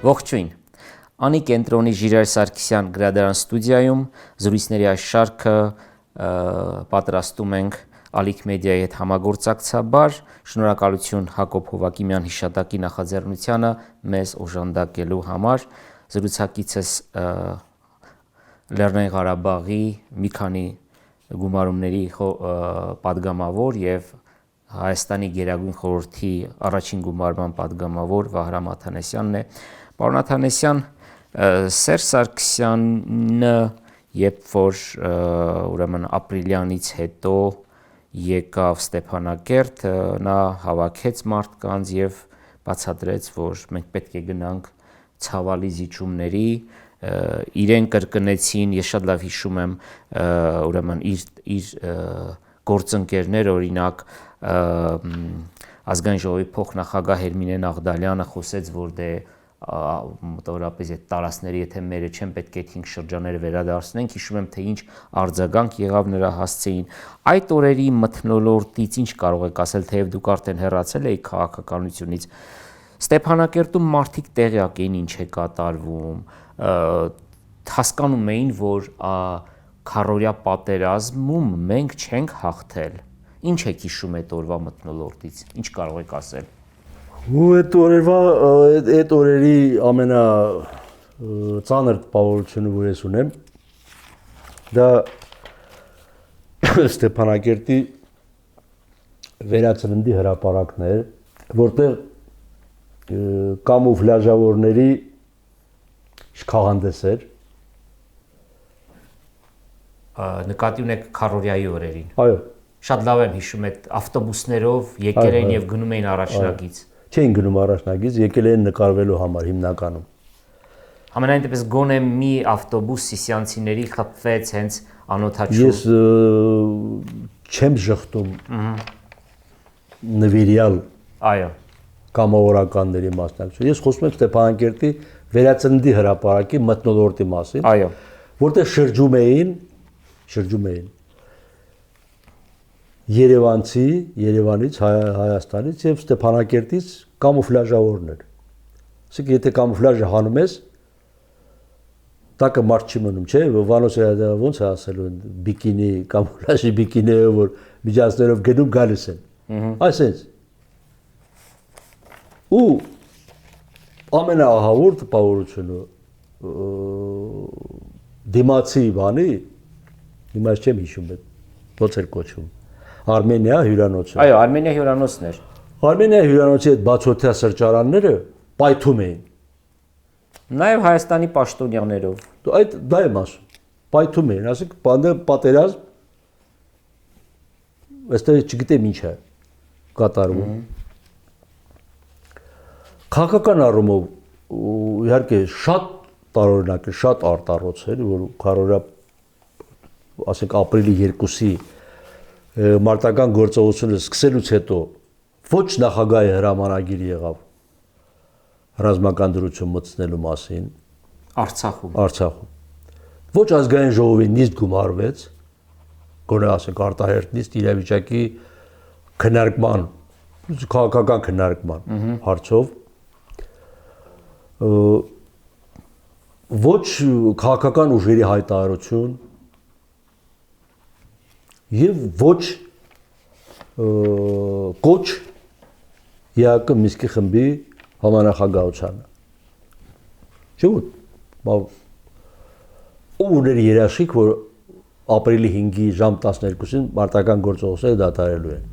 Ողջույն, Անի կենտրոնի Ժիրայր Սարգսյան գրադարան ստուդիայում զրույցների այս շարքը պատրաստում ենք Ալիք մեդիայի հետ համագործակցաբար, շնորհակալություն Հակոբ Հովակիմյան հիշատակի նախաձեռնությանը մեզ օժանդակելու համար, զրուցակիցս Լեռնային Ղարաբաղի մի քանի գումարումների պատգամավոր եւ Հայաստանի Գերագույն խորհրդի առաջին գումարման պատգամավոր Վահրամ Աթանեսյանն է։ Պարոն Աթանեսյան, Սերժ Սարգսյանը երբ որ ուրեմն ապրիլյանից հետո եկավ Ստեփանակերտ, նա հավաքեց մարդկանց եւ բացատրեց, որ մենք պետք է գնանք ցավալի զիջումների, իրեն կրկնեցին, ես շատ լավ հիշում եմ, ուրեմն իր գործընկերներ, օրինակ ազգային ժողովի փոխնախագահ Հերմինե Նաղդալյանը խոսեց, որ դե մոտավորապես այդ տարածքների եթե մերը չեն, պետք է 5 շրջանները վերադարձնենք, հիշում եմ թե ինչ արձագանք եղավ նրա հասցեին։ Այդ օրերի մթնոլորտից ինչ կարող եք ասել, թեև դուք արդեն հեռացել եք քաղաքականությունից, Ստեփանակերտում մարդիկ տեղյակ էին ինչ է կատարվում, հասկանում էին, որ քառօրյա պատերազմում մենք չենք հաղթել։ Ինչ եք հիշում այդ օրվա մթնոլորտից, ինչ կարող եք ասել։ Այդ օրերի ամենա ծանր տպավորությունը, որ ես ունեմ, դա Ստեփանակերտի վերածննդի հրապարակն էր, որտեղ կամուֆլաժավորների քաղանդես էր։ Նկատի ունեք քառօրյայի օրերին։ Այո։ Շատ լավ եմ հիշում այդ ավտոբուսներով եկել էին եւ գնում էին առաջնագից։ Չէին գնում առաջնագից, եկել էին նկարվելու համար հիմնականում։ Համենայն դեպս գոնե մի ավտոբուս սիսյանցիների խփվեց հենց անօթաչու։ Ես չեմ շղթում նվիրյալ այո կամավորականների մասնակցություն։ Ես խոսում եմ Ստեփանակերտի վերածննդի հրապարակի մթնոլորտի մասին։ Այո։ Որտեղ շրջում էին Երևանցի, Երևանից, Հայաստանից եւ Ստեփանակերտից կամուֆլաժավորներ։ Իսկ եթե կամուֆլաժը հանում ես, տակը մարդ չի մնում, չէ՞, Վանոսը ոնց է ասելու, բիկինի, կամուֆլաժի բիկինիը, որ միջանցքներով գնում գալիս են։ Այսպես։ Ու ամենաահավոր տպավորությունը դիմացի բանի, հիմա չեմ հիշում, ոնց էր կոչվում։ Արմենիա հյուրանոցը։ Այո, Արմենիա հյուրանոցն էր։ Արմենիա հյուրանոցի այդ բացօթյա սրճարանները պայթում էին։ Նաև Հայաստանի պաշտոնյաներով։ Դա եմ ասում։ Պայթում էին, ասենք պատերազմ, այստեղ չգիտեմ ինչ է կատարվում։ Քաղաքական առումով իհարկե շատ տարօրինակ է, շատ արտառոց էր, որ քառօրյա ասենք ապրիլի 2-ի մարտական գործողությունը սկսելուց հետո ոչ նախագահի հրամանագիր եղավ ռազմական դրություն մտցնելու մասին Արցախում։ Ոչ ազգային ժողովի նիստ գումարվեց, գոնե ասենք արտահերթ նիստ իրավիճակի քննարկման, քաղաքական քննարկման հարցով, ոչ քաղաքական ուժերի հայտարարություն եւ ոչ կոչ ԵԱԿ Մինսկի խմբի համանախագահությանը։ Չէ՞ որ ուներ երաշխիք, որ ապրիլի 5-ի ժամ 12-ին մարտական գործողությունները դադարելու են։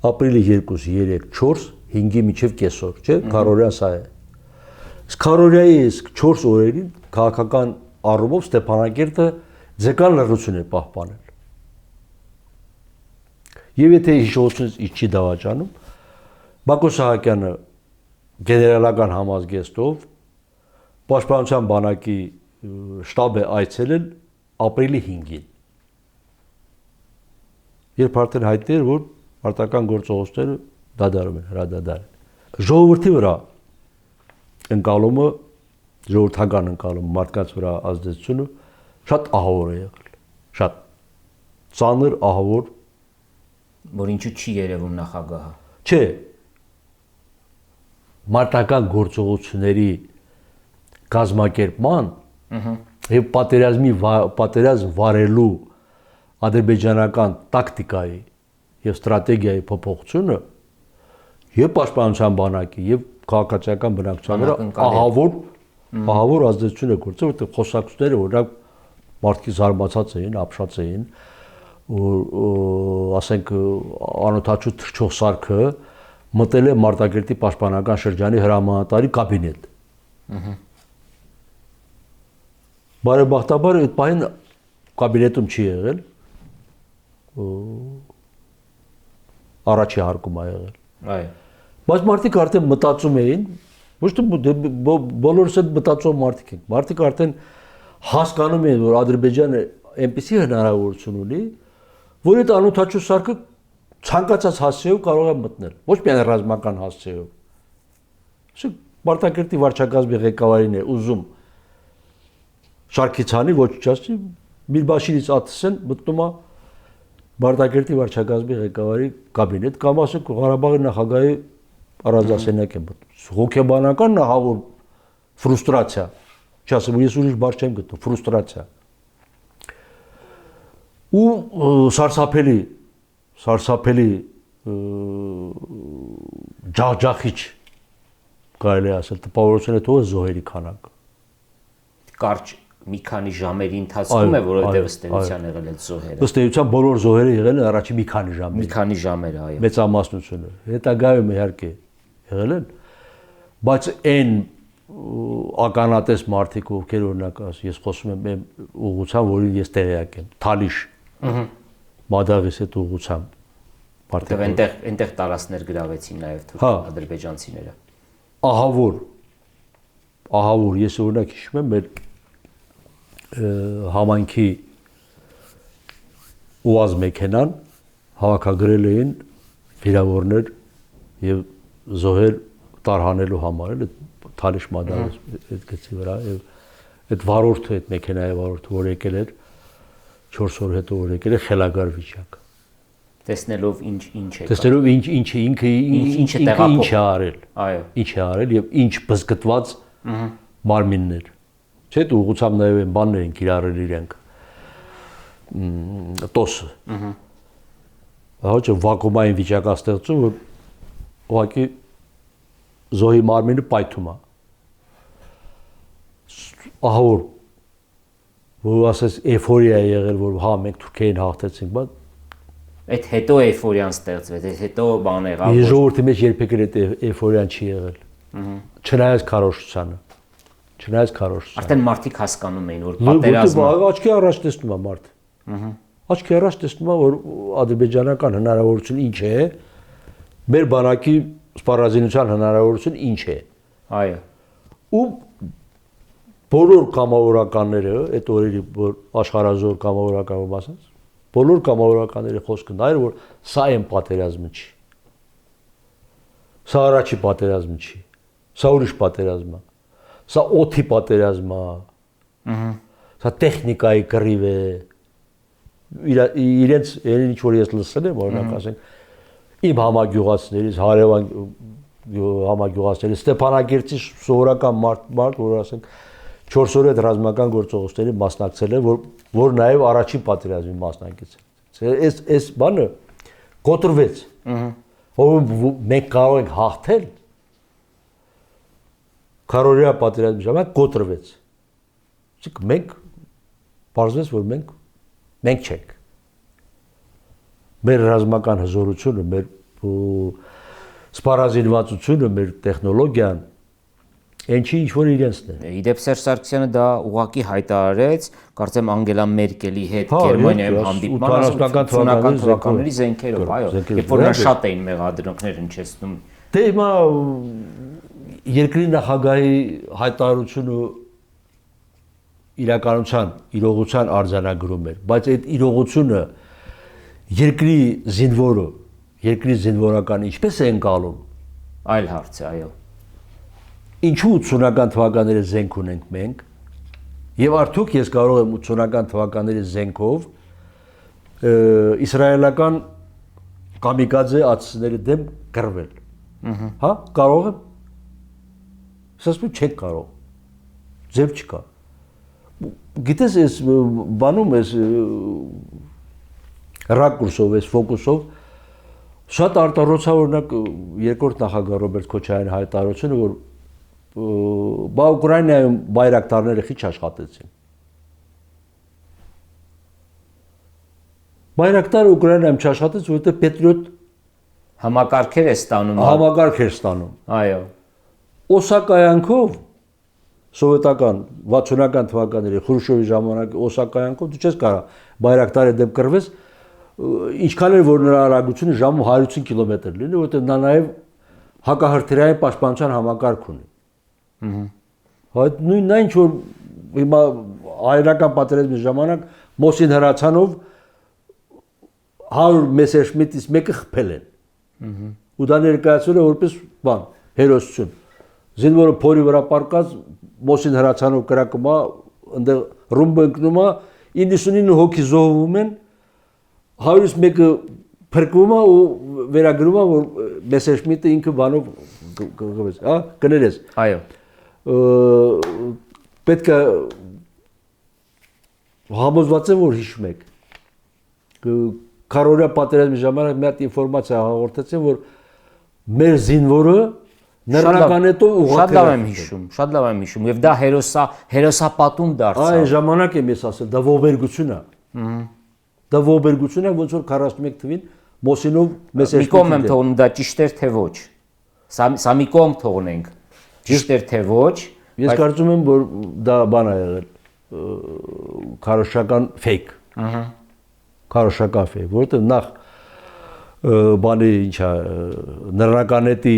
Ապրիլի 2, 3, 4, 5-ի մինչև կեսօր, չէ՞, քառօրյա սա է։ Իսկ քառօրյայի 4 օրերին քաղաքական առումով Ստեփանակերտը ձեկան լռություն է պահպանել։ Եվ եթե հիշողությունից չի դավաճանում, Բակո Սահակյանը գեներալական համազգեստով Պաշտպանության բանակի շտաբ է այցելել ապրիլի 5-ին։ Երբ արդեն հայտնի էր, որ մարտական գործողությունները դադարում են, հրադադար են։ Ժողովրդի վրա ընկալումը, ժողովրդական ընկալումը, մարդկանց վրա ազդեցությունը շատ ահավոր է եղել, շատ ծանր ահավոր, որ ինչու չի երևում նախագահը։ Չէ, մարտական գործողությունների կազմակերպման եւ պատերազմ վարելու ադրբեջանական տակտիկայի եւ ստրատեգիայի փոփոխությունը եւ պաշտպանության բանակի եւ քաղաքացիական բնակչության վրա ահավոր ազդեցություն է գործել, որտեղ խոսակցությունները օրինակ մարդիկ զարմացած էին, ապշած էին, ասենք անօթաչու թռչող սարքը մտել է Մարտակերտի պաշտպանական շրջանի հրամանատարի կաբինետ։ Բարեբախտաբար այդ պահին կաբինետում չի եղել, առաջի հարկում ա եղել։ Այո։ Բայց մարդիկ արդեն մտածում էին, ոչ թե բոլորս այդ մտածող մարդիկ են։ Մարդիկ արդեն հասկանում են, որ Ադրբեջանը այնպիսի հնարավորություն ունի, որ այդ անօթաչու սարքը ցանկացած հասցեով կարող է մտնել, ոչ միայն ռազմական հասցեով։ Սա Մարտակերտի վարչակազմի ղեկավարին է ուզում շարքիցանի ոչնչացնի, Միրբաշիրից ԱԹՍ-ն մտնում է Մարտակերտի վարչակազմի ղեկավարի կաբինետ կամ ասենք Ղարաբաղի նախագահի առանձնասենյակ է մտնում։ Հոգեբանական նահավոր ֆրուստրացիա, չասեմ, ես ուրիշ բառ չեմ գտնում, ֆրուստրացիա։ Ու սարսափելի ջախջախիչ կարելի ասել, տպավորություն է թողել զոհերի քանակը։ Կարճ մի քանի ժամերի ընթացքում է, որովհետև ըստ էության եղել է զոհերը։ Ըստ էության բոլոր զոհերը եղել են առաջի մի քանի ժամեր։ Մի քանի ժամեր, այո։ Մեծամասնությունը։ Հետագայում իհարկե եղել են, բայց այն ականատես մարդիկ, ովքեր օրինակ ես խոսում եմ այն ուղղությամբ, որին ես տեղյակ եմ, Թալիշ, Մադաղիս այդ ուղղությամբ Որտեղ այնտեղ տարածքներ գրավեցին նաև թուրք ադրբեջանցիները։ Ահավոր, ես օրինակ հիշում եմ մեր համայնքի ուազ մեքենան հավաքագրել էին վիրավորներ եւ զոհեր տարհանելու համար, էլ Թալիշ Մադաղիս այդ գծի վրա եւ այդ վարորդը, այդ մեքենայի վարորդը, որ եկել էր 4 օր հետո որ եկել է խելագար վիճակ։ Տեսնելով ինչ է։ Տեսնելով ինքը ինչ է արել։ Այո։ Ինչ է արել եւ ինչ բզգտված մարմիններ։ Չէ՞ դու ուղղությամբ նաեւ այն բաններ են կիրառել իրենք։ Տոսը։ Հա, վակուումային վիճակա ստեղծում, որ ուղղակի զոհի մարմինը պայթում է։ Ահավոր որ ասես էйֆորիա է եղել, որ հա մենք Թուրքիային հաղթեցինք, բայց այդ հետո էйֆորիան ստեղծվեց, այդ հետո բան եղավ։ Ես ժողովրդի մեջ երբեք էլ այդ էйֆորիան չի եղել։ Չնայած քարոշչությանը։ Արդեն մարդիկ հասկանում էին, որ պատերազմը աչքի առաջ տեսնում է մարդ։ Աչքի առաջ տեսնում է, որ ադրբեջանական հնարավորություն ինչ է, մեր բանակի սպառազինության հնարավորություն ինչ է։ Այո։ Ու բոլոր կամավորականները, այդ օրերի որ աշխարհազոր կամավորականով ասած, բոլոր կամավորականների խոսքը նա էր, որ սա այն պատերազմը չի։ Սա առաջի պատերազմը չի։ Սա ուրիշ պատերազմ է։ Սա օդի պատերազմ է։ Սա տեխնիկայի կռիվ է։ Իրենց ինչ որ ես լսել եմ, օրինակ ասենք իմ համագյուղացիներից, հարևան համագյուղացիներից Ստեփանագերտի սովորական մարդ, որ ասենք 4 օր այդ ռազմական գործողությունների մասնակցել է, որ նաև առաջին պատերազմի մասնակից է։ Այս բանը կոտրվեց։ Ով մենք կարող ենք հաղթել, քարորիա պատերազմի ժամանակ կոտրվեց։ Իսկ մենք բարձրացավ, որ մենք չենք։ Մեր ռազմական հզորությունը, մեր սպառազինվածությունը, մեր տեխնոլոգիան Ինչի ինչ որ իրենցն է։ Իդեպ Սերժ Սարգսյանը դա ուղղակի հայտարարեց, կարծեմ Անգելա Մերկելի հետ Գերմանիայում հանդիպման 80-ական թվականների զենքերով, այո, երբ որ նրան շատ էին մեղադրանքներ հնչեցնում։ Դե հիմա երկրի նախագահի հայտարարությունը իրականության, իրողության արձանագրում էր, բայց այդ իրողությունը երկրի զինվորը, երկրի զինվորականը ինչպես է ընկալում։ Այլ հարց է, այո։ Ինչու 80-ական թվականների զենք ունենք մենք եւ արդյոք ես կարող եմ 80-ական թվականների զենքով իսրայելական կամիկաձե ԱԹՍ-ների դեմ կռվել։ Հա, կարող եմ։ Ես ասում եմ չեք կարող։ Ձև չկա։ Գիտես այս բանում այս ռակուրսով, այս ֆոկուսով շատ արտահայտվա օրինակ երկրորդ նախագահ Ռոբերտ Քոչարյանի հայտարարությունը, որ բա Ուկրաինայում բայրակտարները քիչ աշխատեցին։ Բայրակտարը Ուկրաինայում չաշխատեց, որովհետև Պետրիոտ համակարգեր է ստանում։ Համակարգ էր ստանում։ Այո։ Օսակայանքով սովետական 60-ական թվականների Խրուշչովի ժամանակ Օսակայանքով դու չես կարող բայրակտարի դեմ կռվես, ինչքան էլ որ նրա արագությունը ժամում 150 կիլոմետր լինի, որովհետև նա նաև հակահրթիռային պաշտպանության համակարգ ունի։ Այդ նույնն այն ինչ որ հիմա հայերական պատերազմի ժամանակ Մոսին հրացանով 100 Մեսերշմիտից մեկը խփել են։ Ու դա ներկայացվել է որպես բան, հերոսություն։ Զինվորը փորի վրա պարկած Մոսին հրացանով կրակում է, այնտեղ ռումբ ընկնում է, 99 հոգի զոհվում են, 100-ից մեկը փրկվում է ու վերագրում է, որ Մեսերշմիտը ինքը բանով գվեց, հա, կներես։ Այո։ Պետք է համոզված եմ, որ հիշում եք։ Քարորիա պատերազմի ժամանակ մի հատ ինֆորմացիա հաղորդեցին, որ մեր զինվորը նռնականետով ուղղաթիռ շատ լավ եմ հիշում, եւ դա հերոսապատում դարձավ։ Այն ժամանակ եմ ես ասել, դա ողբերգություն է։ Դա ողբերգություն է, ոնց որ 41 թվին Մոսինով Մեսերշմիտը։ Մի կողմ եմ թողնում, դա ճիշտ էր թե ոչ։ Սա մի կողմ թողնենք։ Ճիշտ էր թե ոչ։ Ես կարծում եմ, որ դա բան է եղել, քարոշչական ֆեյք։ Քարոշչական ֆեյք, որովհետև նախ բանի ինչա նռնականետի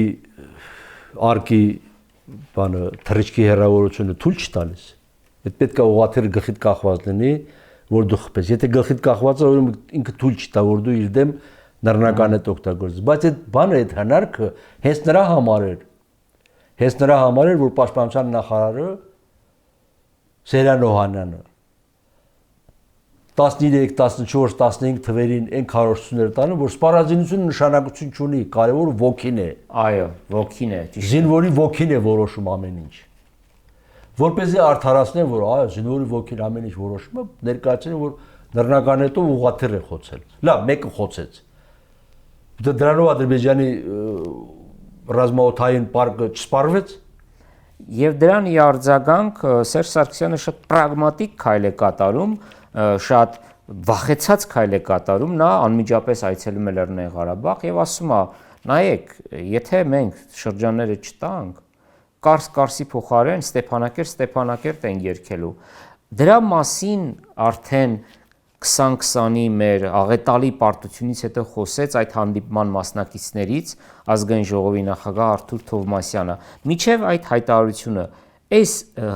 արկի բանը թռիչքի հեռավորությունը թույլ չտալիս։ Այդ պետք է ուղղաթիռը գլխիդ կախված լինի, որ դու խփես։ Եթե գլխիդ կախված է, ուրեմն ինքը թույլ չտա, որ դու իր դեմ նռնականետ օգտագործես։ Բայց այդ բանը, այդ հնարքը հենց նրա համար էր։ Հենց նրա համար էր, որ պաշտպանության նախարարը Սերյան Օհանյանը 13, 14, 15 թվերին այն քարոզությունները տանը, որ սպառազինությունը նշանակություն չունի, կարևորը ոգին է։ Այո, ոգին է, ճիշտ։ Զինվորի ոգին է որոշում ամեն ինչ։ Որպեսզի արդարացնեն, որ այո, զինվորի ոգին ամեն ինչ որոշում է, ներկայացնեն, որ նռնականետով ուղղաթիռ է խոցել։ Լավ, մեկը խոցեց։ Դրանով Ադրբեջանի ռազմաօդային պարկը չսպառվեց։ Եվ դրան ի արձագանք Սերժ Սարգսյանը շատ պրագմատիկ քայլ է կատարում, շատ վախեցած քայլ է կատարում, նա անմիջապես այցելում է Լեռնային Ղարաբաղ եւ ասում է. նայեք, եթե մենք շրջանները չտանք, Կարսի փոխարեն Ստեփանակերտ են երգելու։ Դրա մասին արդեն 2020-ի մեր աղետալի պարտությունից հետո խոսեց այդ հանդիպման մասնակիցներից ազգային ժողովի նախագահ Արթուր Թովմասյանը։ Միջև այդ հայտարարությունը այս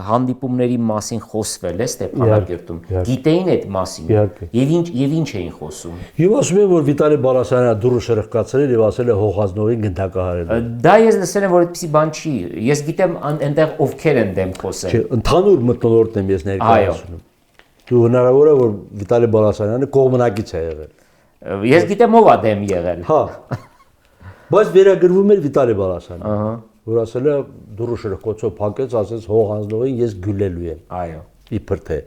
հանդիպումների մասին խոսվել է Ստեփանակերտում։ Գիտեին այդ մասին։ Եվ ինչ էին խոսում։ Եվ ասում են, որ Վիտալի Բալասյանը դուրը շրխկացրել եւ ասել է հողազնողին գնդակահարել։ Դա ես լսել եմ, որ այդպեսի բան չի։ Ես գիտեմ այնտեղ ովքեր են դեմ խոսել։ Չէ, ընդհանուր մթնոլորտն եմ ես ներկայացնում։ Դու հնարավոր է, որ Վիտալի Բալասյանը կողմնակից է եղել։ Ես գիտեմ ով է դեմ եղել։ Հա։ Բայց վերագրվում էր Վիտալի Բալասյանը։ Ահա։ Որ ասել է դուրը շրխկոցով փակեց, ասեց հողանձնողին ես գյուլելու եմ։ Այո։ Իբր թե։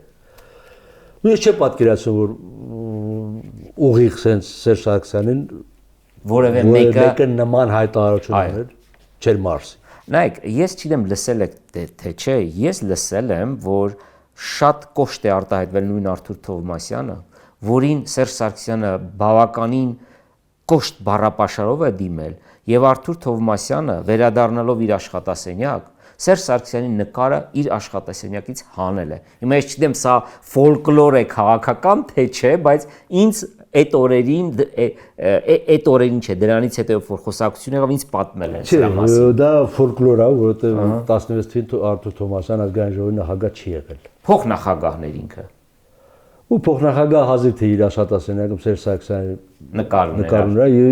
Ու ես չեմ պատկերացնում, որ ուղիղ sense Սերժ Սարգսյանին որևէ մեկը նման հայտարարություն աներ, չէր մարսի։ Նայեք, ես չգիտեմ լսել եք թե չէ, ես լսել եմ, որ շատ կոշտ է արտահայտվել նույն Արթուր Թովմասյանը, որին Սերժ Սարգսյանը բավականին կոշտ բառապաշարով է դիմել, եւ Արթուր Թովմասյանը վերադառնալով իր աշխատասենյակ Սերժ Սարգսյանի նկարը իր աշխատասենյակից հանել է։ Հիմա ես չգիտեմ սա ֆոլկլոր է քաղաքական թե չէ, բայց ինձ այդ օրերին չէ, դրանից հետո որ խոսակցություն եղավ ինձ պատմել են սրա մասին։ Չէ, դա ֆոլկլոր է, որովհետեւ 16 թվականին Արթուր Թովմասյանը ազգային ժողովի նախագահ չի եղել։ Փոխնախագահներ ինքը։ Ու փոխնախագահ հազիվ թե իր աշխատասենյակում Սերժ Սարգսյանի նկարն էր,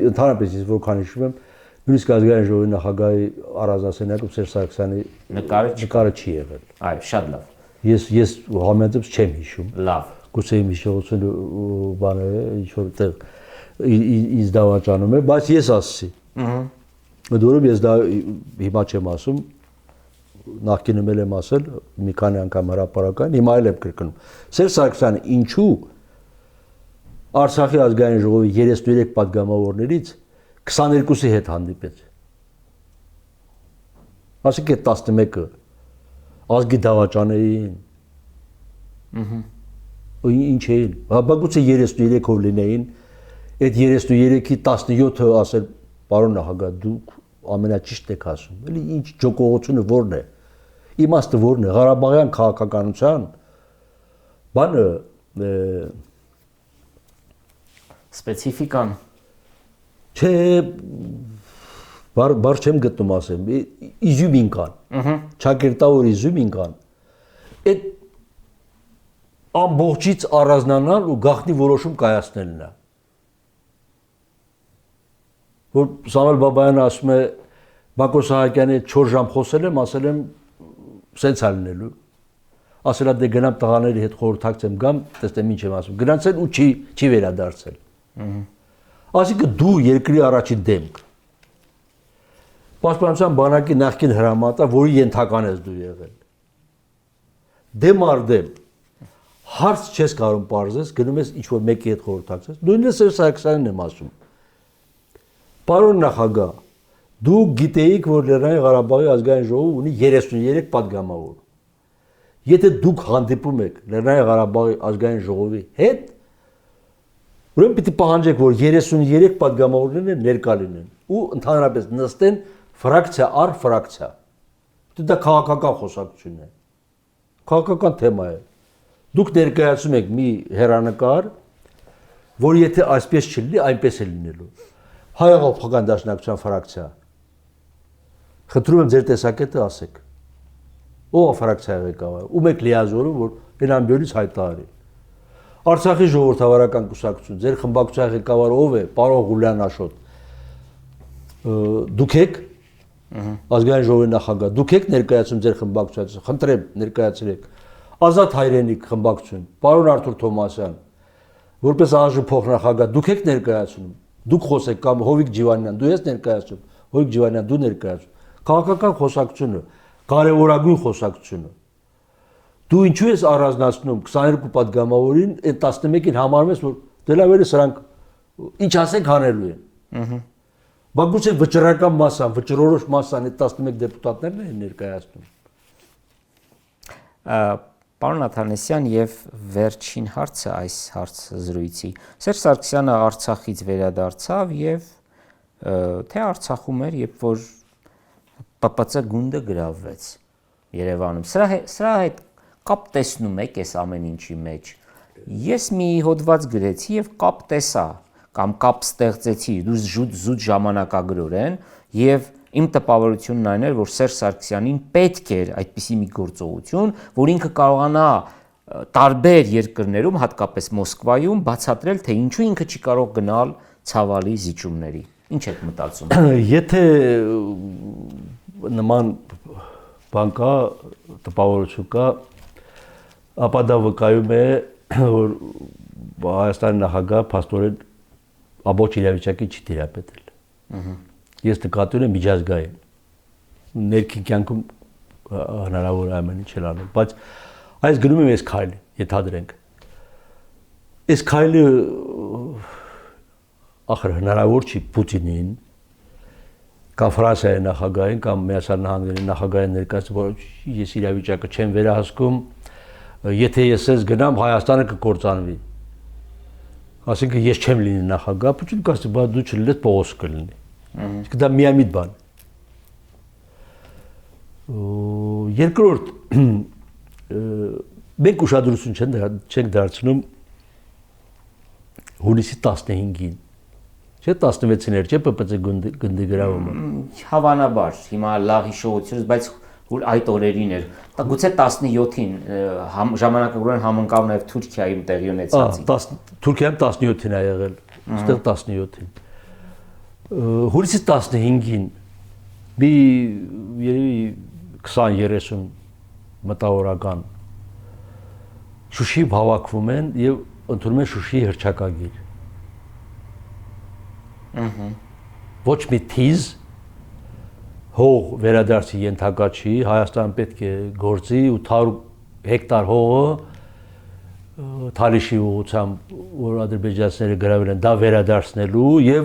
ընդհանրապես ես որքան հիշում եմ, նույնիսկ ազգային ժողովի նախագահի առանձնասենյակում Սերժ Սարգսյանի նկարը չի եղել։ Այո, շատ լավ։ Ես համենայնպես չեմ հիշում։ Լավ։ Գուցե իմ հիշողությունը բանը ինչ որտեղ ինձ դավաճանում է, բայց ես ասացի։ Դուրում ես դա հիմա չեմ ասում, նախկինում եմ ասել մի քանի անգամ հրապարակային, հիմա էլ եմ կրկնում։ Սերժ Սարգսյանը ինչու Արցախի ազգային ժողովի 33 պատգամավորներից 22-ի հետ հանդիպեց։ Ասենք այդ 11-ը ազգի դավաճաներին։ Ինչ էին։ Բագուցե 33-ով լինեին, այդ 33-ի 17-ը ասել, պարոն նախագահ, դուք ամենաճիշտն եք ասում։ Էլի ինչ ջոկողությունը որն է։ Իմաստը որն է, Ղարաբաղյան քաղաքականության բանը սպეციფიკան չէ, բար չեմ գտնում ասեմ, իզյումին կան։ Չակերտավոր իզյումին կան։ Այդ ամբողջից առանձնանալ ու գաղտնի որոշում կայացնելն է։ Որ Սամվել Բաբայանը ասում է Բակո Սահակյանի 4 ժամ խոսել եմ, ասել եմ սենց է լինելու։ Ասել է դե գնամ տղաների հետ խորհրդակցեմ գամ, տեսնեմ ինչ եմ ասում։ Գնացել ու չի վերադարձել։ Այսինքն դու երկրի առաջին դեմք։ Պաշտպանության բանակի նախկին հրամանատար, որի ենթական ես դու եղել։ Դեմ առ դեմ հարց չես կարող պարզես, գնում ես ինչ-որ մեկի հետ խորհրդակցես։ Նույնիսկ Սերժ Սարգսյանն եմ ասում։ Պարոն նախագահ, դու գիտեիք, որ Լեռնային Ղարաբաղի ազգային ժողովը ունի 33 պատգամավոր։ Եթե դուք հանդիպում եք Լեռնային Ղարաբաղի ազգային ժողովի հետ, ուրեմն պիտի պահանջեք, որ 33 պատգամավորները ներկա լինեն ու ընդհանրապես նստեն ֆրակցիա առ ֆրակցիա։ Դա քաղաքական խոսակցություն է։ Քաղաքական թեմա է։ Դուք ներկայացում եք մի հերանեկար, որ եթե այսպես չլինի, այնպես է լինելու։ Հայ-աղափական դաշնակցության ֆրակցիա։ Խնդրում եմ ձեր տեսակետը ասեք։ Ո՞վ է ֆրակցիայի ղեկավարը։ Ում եք լիազորում, որ այն ամբյոնից հայտարարի։ Արցախի ժողովրդավարական կուսակցություն, ձեր խմբակցության ղեկավարը ով է, պարոն Ղուլյան Աշոտ։ Դուք եք ազգային ժողովի նախագահ, դուք եք ներկայացում ձեր խմբակցությունը, խնդրեմ ներկայացրեք։ Ազատ հայրենիք խմբակցություն, պարոն Արթուր Թոմասյան, որպես ԱԺ փոխնախագահ, դուք եք ներկայացնում, դուք խոսեք կամ Հովիկ Ջիվանյան, դու ես ներկայացում, Հովիկ Ջիվանյան, դու ներկայացում։ Քաղաքական խոսակցությունը, կարևորագույն խոսակցությունը։ Դու ինչու ես առանձնացնում 22 պատգամավորին, այդ 11-ին համարում ես, որ դելավերը սրանք ինչ ասենք հանելու են։ Բագուցե վճռական մասան, վճռորոշ մասան այդ 11 դեպուտատներն են ներկայացնում։ Պարոն Աթանեսյան, եւ վերջին հարցը այս հարցազրույցի։ Սերժ Սարգսյանը Արցախից վերադարձավ եւ թե Արցախում էր, երբ որ ՊՊՑ գունդը գրավվեց Երևանում։ Սրա հետ կապ տեսնում եք այս ամեն ինչի մեջ։ Ես մի հոդված գրեցի եւ կապ տեսա կամ կապ ստեղծեցի զուտ ժամանակագրորեն եւ իմ տպավորությունն այն էր, որ Սերժ Սարգսյանին պետք էր այդպիսի մի գործողություն, որ ինքը կարողանա տարբեր երկրներում, հատկապես Մոսկվայում, բացատրել, թե ինչու ինքը չի կարող գնալ ցավալի զիջումների։ Ինչ եք մտածում։ Եթե նման բան կա, տպավորություն կա, ապա դա վկայում է, որ Հայաստանի նախագահ փաստորեն ամբողջ իրավիճակի չի տիրապետել։ Ես նկատի ունեմ միջազգային ներքին կյանքում հնարավոր ամեն ինչ անում, բայց այս գնում եմ այս քայլը, ենթադրենք։ Այս քայլը ախր հնարավոր չի Պուտինին կամ Ֆրանսիայի նախագահին կամ Միացյալ Նահանգների նախագահին ներկայացնել, որ ես իրավիճակը չեմ վերահսկում, եթե ես ես գնամ Հայաստանը կկործանվի։ Ասենք ես չեմ լինի նախագահ, Պուտինը կասի, բա դու չլինես Պողոս կլինի։ Իսկ դա միամիտ բան։ Երկրորդ, մենք ուշադրություն չենք դարձնում հունիսի 15-ին։ Չէ 16-ին էր, չէ ՊՊՑ գնդի գրավումը։ Հավանաբար, հիմա լավ հիշողությունից, բայց այդ օրերին էր։ Գուցե 17-ին ժամանակագրորեն համընկավ նաև Թուրքիայում տեղի ունեցածի։ Թուրքիայում 17-ին է եղել, այստեղ 17-ին։ Հունիսի 15-ին մի երևի 20-30 մտավորական Շուշի հավաքվում են եւ ընդունում են Շուշիի հռչակագիր։ Ոչ մի թիզ հող վերադարձի ենթակա չի, Հայաստան պետք է գործի 800 հեկտար հողը Թալիշի ուղղությամբ, որ ադրբեջանցիները գրավել են, դա վերադարձնելու եւ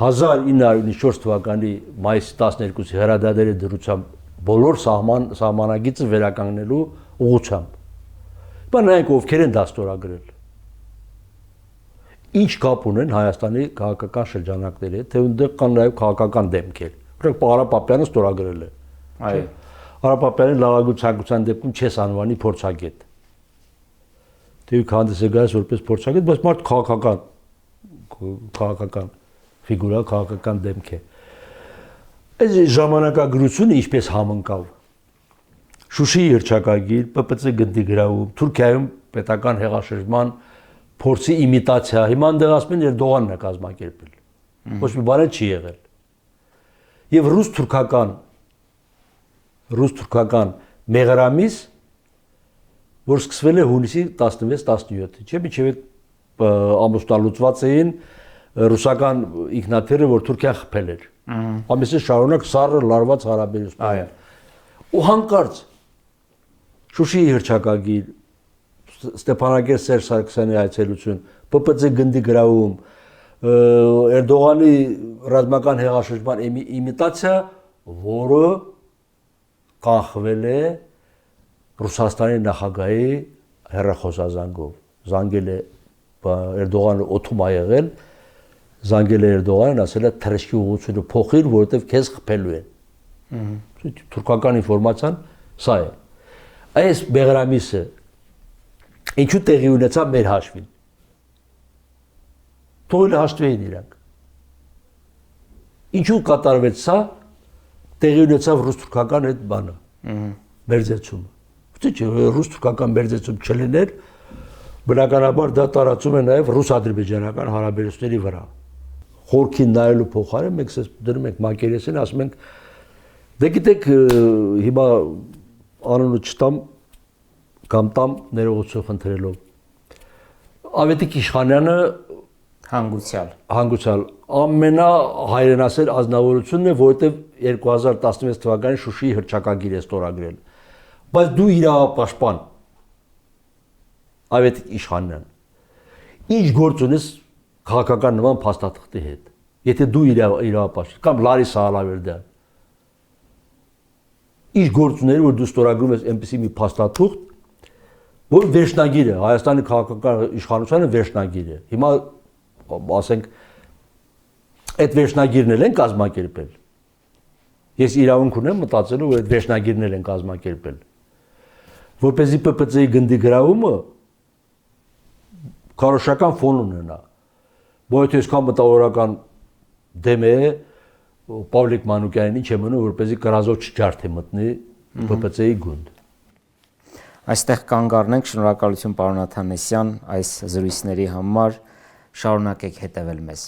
1994 թվականի մայիսի 12-ի հրադադարի դրությամբ բոլոր սահմանագիծը վերականգնելու ուղղությամբ։ Բայց նայենք ովքեր են դա ստորագրել։ Ինչ կապ ունեն Հայաստանի քաղաքական շրջանակների հետ, թե այնտեղ կան նաև քաղաքական դեմքեր։ Օրինակ Արա Պապյանը ստորագրել է։ Այո։ Արա Պապյանը լավագույն ցանկության դեպքում չես անվանի փորձագետ։ Դու քանդես եկած որպես փորձագետ, բայց մարդ քաղաքական ֆիգուրա, քաղաքական դեմք է։ Այս ժամանակագրությունը ինչպես համընկավ։ Շուշիի հռչակագիր, ՊՊՑ գնդի գրավում, Թուրքիայում պետական հեղաշրջման փորձի իմիտացիա, հիմա այնտեղ ասում են Էրդողանն է կազմակերպել։ Ոչ մի բան չի եղել։ Եվ ռուս-թուրքական մեղրամիս, որ սկսվել է հունիսի 16-17, չէ՞ միջև այդ ամուսնալուծված էին ռուսական ինքնաթիռը, որ Թուրքիան խփել էր։ Ամիսը շարունակ սառը լարված հարաբերություններ։ Ու հանկարծ Շուշիի հռչակագիր, Ստեփանակերտ Սերժ Սարգսյանի այցելություն, ՊՊՑ գնդի գրավում, Էրդողանի ռազմական հեղաշրջման իմիտացիա, որը կանխվել է Ռուսաստանի նախագահի հեռախոսազանգով։ Զանգել է Էրդողանը օթում ա եղել, զանգել է Էրդողանին, ասել է թռիչքի ուղղությունը փոխիր, որովհետև քեզ խփելու են։ Թուրքական ինֆորմացիան սա է։ Այս Բեղրամիսը ինչու տեղի ունեցավ մեր հաշվին։ Թողել հաշտվեին իրանք։ Ինչու կատարվեց սա, տեղի ունեցավ ռուս-թուրքական այդ բանը, մերձեցումը։ Ոչ ռուս-թուրքական մերձեցում չլիներ, բնականաբար դա տարածում է նաև ռուս-ադրբեջանական հարաբերությունների վրա։ Խորքին նայելու փոխարեն մենք դնում ենք մակերեսին, ասում ենք դե գիտեք հիմա անունը չտամ կամ տամ ներողություն խնդրելով։ Ավետիք Իշխանյանը հանգուցյալ ամենահայրենասեր ազնվորությունն է, որովհետև 2016 թվականին Շուշիի հռչակագիր է ստորագրել։ Բայց դու իրավապաշտպան Ավետիք Իշխանյան, ինչ գործ ունես քաղաքական նման փաստաթղթի հետ։ Եթե դու իրավապաշտպան կամ Լարիսա Ալավերդյան, ինչ գործ ուներ, որ դու ստորագրում ես այնպիսի մի փաստաթուղթ, որ վերջնագիր է, Հայաստանի քաղաքական իշխանությունը վերջնագիր է։ Հիմա ասենք այդ վերջնագիրն են կազմակերպել։ Ես իրավունք ունեմ մտածելու, որ այդ վերջնագիրն են կազմակերպել։ Որպեսզի ՊՊՑ-ի գնդի գրավումը քարոշական ֆոն ունենա։ Որովհետև այսքան մտավորական դեմ է Պավլիկ Մանուկյանին ինչ է մնում, որպեսզի կրազով չջարդի մտնի ՊՊՑ-ի գունդ։ Այստեղ կանգ առնենք, շնորհակալություն պարոն Աթանեսյան այս զրույցների համար, շարունակեք հետևել մեզ։